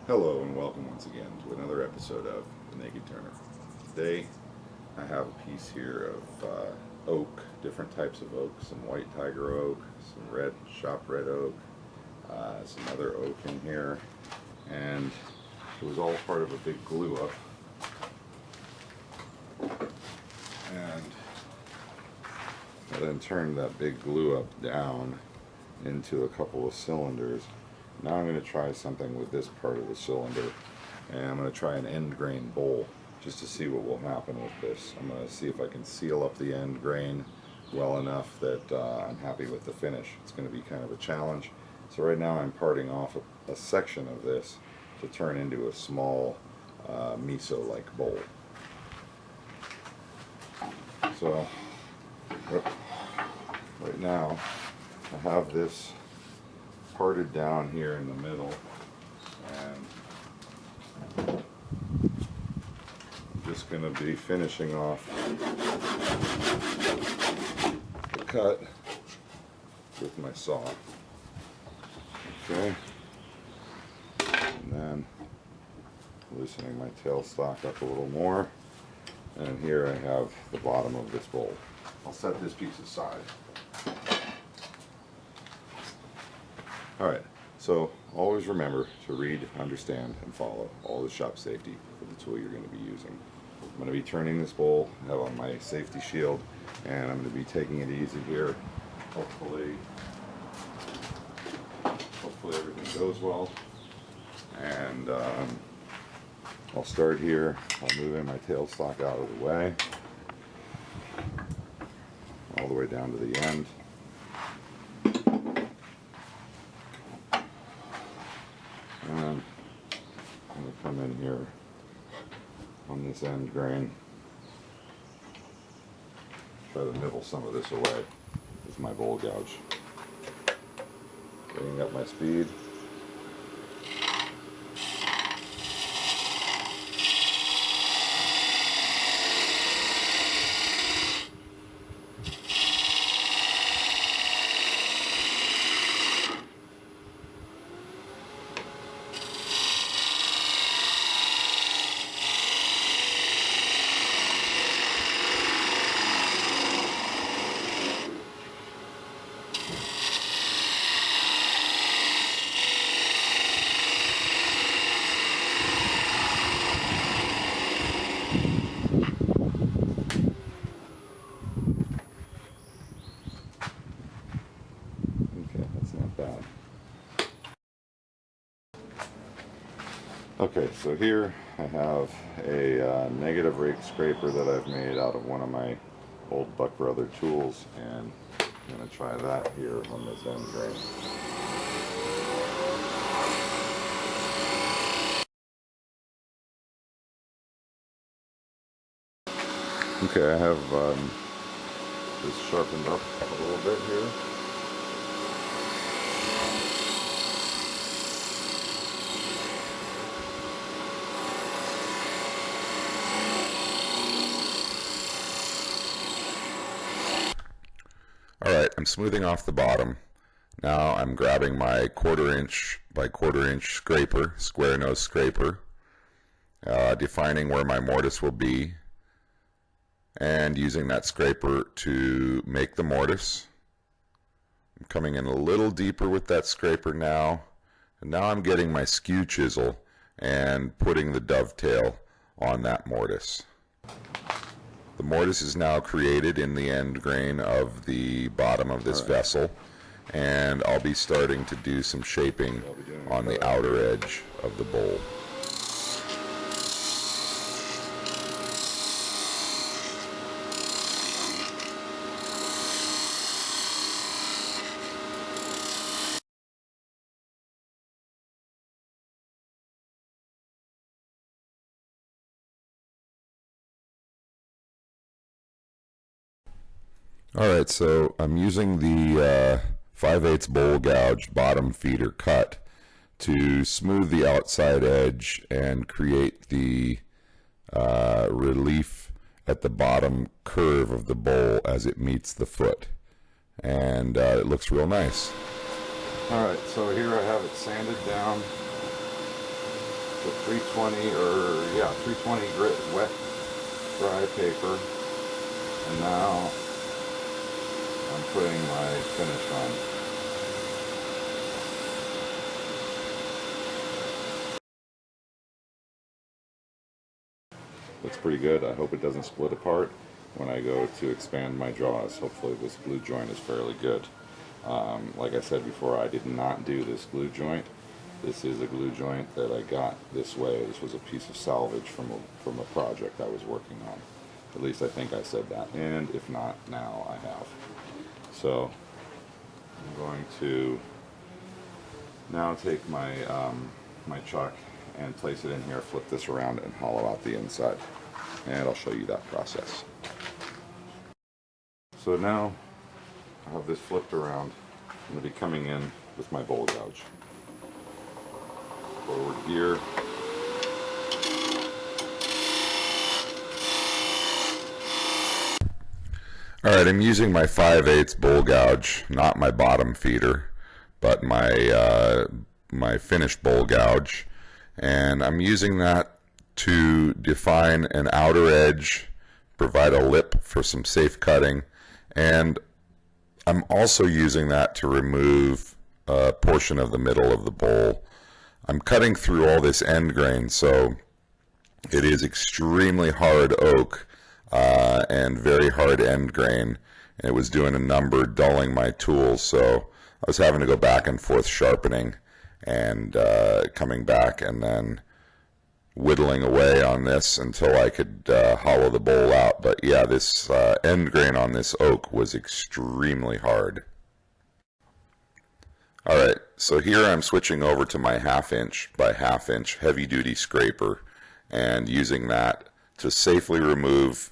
Hello and welcome once again to another episode of The Naked Turner. Today I have a piece here of oak, different types of oak, some white tiger oak, some red shop red oak, some other oak in here, and it was all part of a big glue up. And I then turned that big glue up down into a couple of cylinders. Now I'm going to try something with this part of the cylinder, and I'm going to try an end grain bowl just to see what will happen with this. I'm going to see if I can seal up the end grain well enough that I'm happy with the finish. It's going to be kind of a challenge. So right now I'm parting off a section of this to turn into a small miso-like bowl. So right now I have this parted down here in the middle, and I'm just going to be finishing off the cut with my saw. Okay, and then loosening my tailstock up a little more, and here I have the bottom of this bowl. I'll set this piece aside. Alright, so always remember to read, understand, and follow all the shop safety for the tool you're going to be using. I'm going to be turning this bowl, I have on my safety shield, and I'm going to be taking it easy here. Hopefully everything goes well. And I'll start here. I'll move in my tailstock out of the way, all the way down to the end. And I'm going to come in here on this end grain, try to nibble some of this away with my bowl gouge. Bringing up my speed. Okay, so here I have a negative rake scraper that I've made out of one of my old Buck Brother tools, and I'm going to try that here on this end grain. Okay, I have this sharpened up a little bit here. Alright, I'm smoothing off the bottom. Now I'm grabbing my 1/4 inch by 1/4 inch scraper, square nose scraper, defining where my mortise will be, and using that scraper to make the mortise. I'm coming in a little deeper with that scraper now, and now I'm getting my skew chisel and putting the dovetail on that mortise. The mortise is now created in the end grain of the bottom of this vessel, and I'll be starting to do some shaping on the outer edge of the bowl. Alright, so I'm using the 5/8 bowl gouge bottom feeder cut to smooth the outside edge and create the relief at the bottom curve of the bowl as it meets the foot. And it looks real nice. Alright, so here I have it sanded down. the 320 or yeah 320 grit wet dry paper, and now I'm putting my finish on. Looks pretty good. I hope it doesn't split apart when I go to expand my jaws. Hopefully this glue joint is fairly good. Like I said before, I did not do this glue joint. This is a glue joint that I got this way. This was a piece of salvage from a project I was working on. At least I think I said that, and if not, now I have. So I'm going to now take my my chuck and place it in here, flip this around, and hollow out the inside. And I'll show you that process. So now I have this flipped around. I'm going to be coming in with my bowl gouge. Forward gear. Alright, I'm using my 5/8 bowl gouge, not my bottom feeder, but my finished bowl gouge. And I'm using that to define an outer edge, provide a lip for some safe cutting, and I'm also using that to remove a portion of the middle of the bowl. I'm cutting through all this end grain, so it is extremely hard oak and very hard end grain. And it was doing a number, dulling my tools, so I was having to go back and forth sharpening and coming back and then whittling away on this until I could hollow the bowl out. But yeah, this end grain on this oak was extremely hard. Alright, so here I'm switching over to my 1/2 inch by 1/2 inch heavy duty scraper and using that to safely remove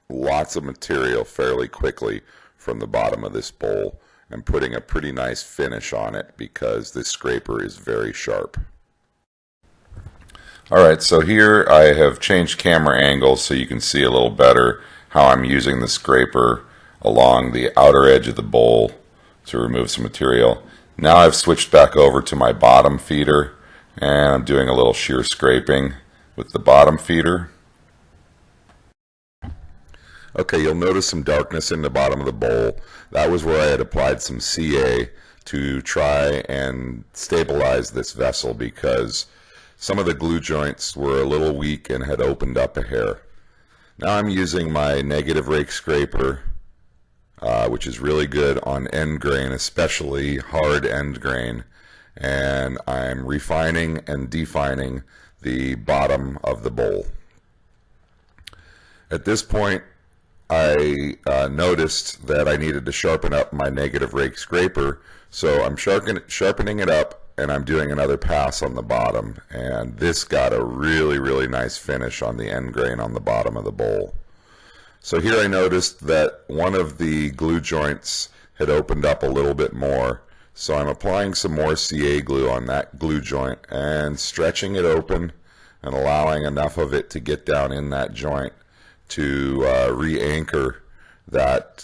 lots of material fairly quickly from the bottom of this bowl and putting a pretty nice finish on it because this scraper is very sharp. Alright, so here I have changed camera angles so you can see a little better how I'm using the scraper along the outer edge of the bowl to remove some material. Now I've switched back over to my bottom feeder and I'm doing a little shear scraping with the bottom feeder. Okay, you'll notice some darkness in the bottom of the bowl. That was where I had applied some CA to try and stabilize this vessel because some of the glue joints were a little weak and had opened up a hair. Now I'm using my negative rake scraper, which is really good on end grain, especially hard end grain, and I'm refining and defining the bottom of the bowl. At this point, I noticed that I needed to sharpen up my negative rake scraper, so I'm sharpening it up and I'm doing another pass on the bottom, and this got a really nice finish on the end grain on the bottom of the bowl. So here I noticed that one of the glue joints had opened up a little bit more, so I'm applying some more CA glue on that glue joint and stretching it open and allowing enough of it to get down in that joint to re-anchor that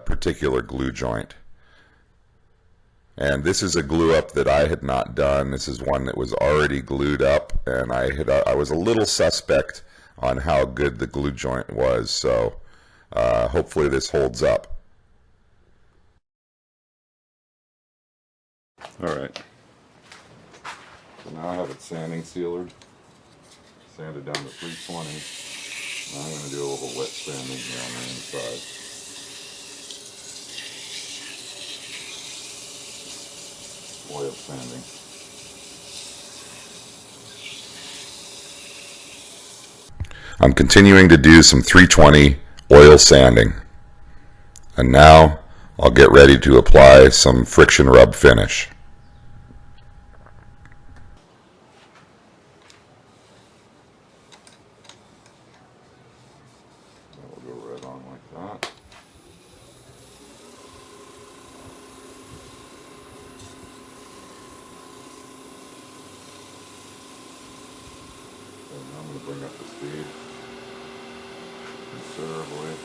particular glue joint. And this is a glue up that I had not done. This is one that was already glued up, and I was a little suspect on how good the glue joint was, so hopefully this holds up. Alright, so now I have it sanding sealed, sanded down to 320. Now I'm going to do a little wet sanding here on the inside. Oil sanding. I'm continuing to do some 320 oil sanding. And now I'll get ready to apply some friction rub finish. That will go right on like that. And now I'm going to bring up the speed considerably.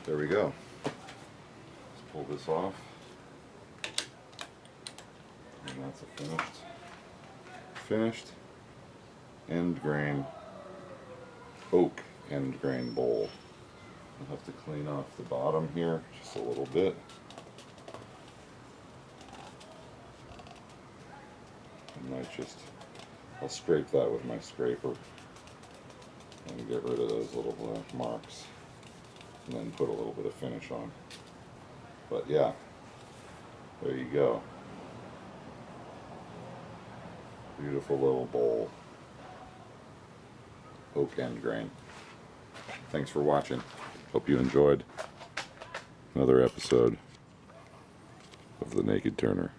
there we go. Let's pull this off. And that's a finished end grain, oak end grain bowl. I'll have to clean off the bottom here just a little bit. I'll scrape that with my scraper and get rid of those little black marks, and then put a little bit of finish on. But yeah, there you go. Beautiful little bowl. Oak end grain. Thanks for watching. Hope you enjoyed another episode of The Naked Turner.